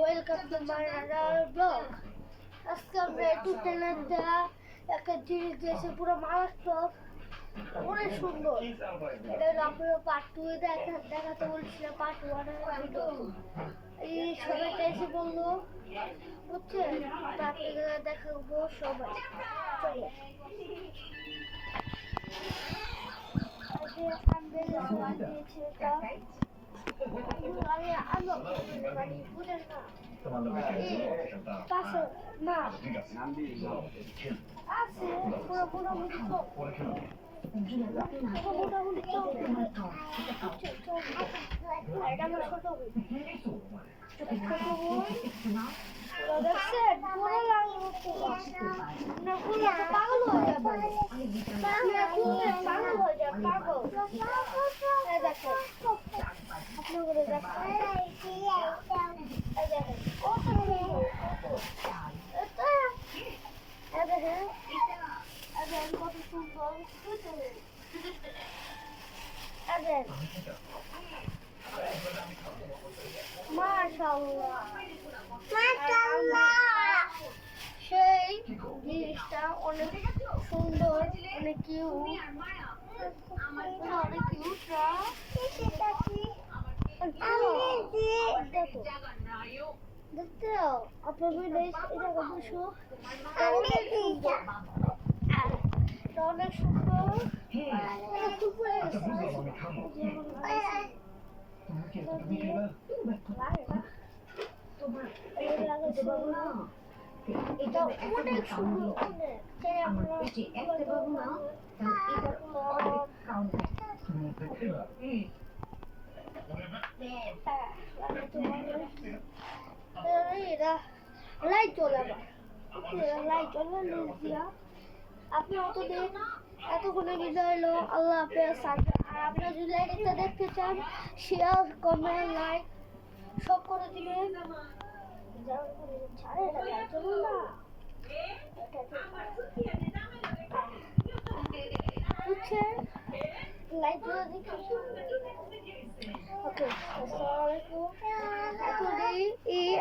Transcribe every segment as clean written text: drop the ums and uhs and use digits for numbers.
Welcome to my another blog. আজকে আমরা YouTube channel দেওয়া একটা জিনিস দিয়েছে, পুরো মারাত্মক, অনেক সুন্দর। এটা হলো আপনারা পার্ট 2 দেখাতে বলছিলাম, পার্ট 1 ভিডিও। এই সবাইটা এসে বললো, বুঝছেন, আপনাদের দেখাবো সবাই। চলো পাগল হয়ে যায়, পাগল। কত সুন্দর সেই জিনিসটা অনেক সুন্দর, অনেক কিউট, অনেক কিউট। দেখতে আপনার অনেক সুন্দর। এটা অনেক সুন্দর, লাইট চলে লাইট চলে দিয়া। আপনি অতদিন এতক্ষণে বিদায় হলো, আল্লাহ হাফেজ। আর আপনারা যদি এটা দেখতে চান, শেয়ার, কমেন্ট, লাইক সব করে দিবেন। বুঝছেন, লাইক করে দেখি। ওকে, আসসালামু আলাইকুম।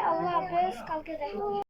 আল্লাহ হাফেজ, কালকে দেখো।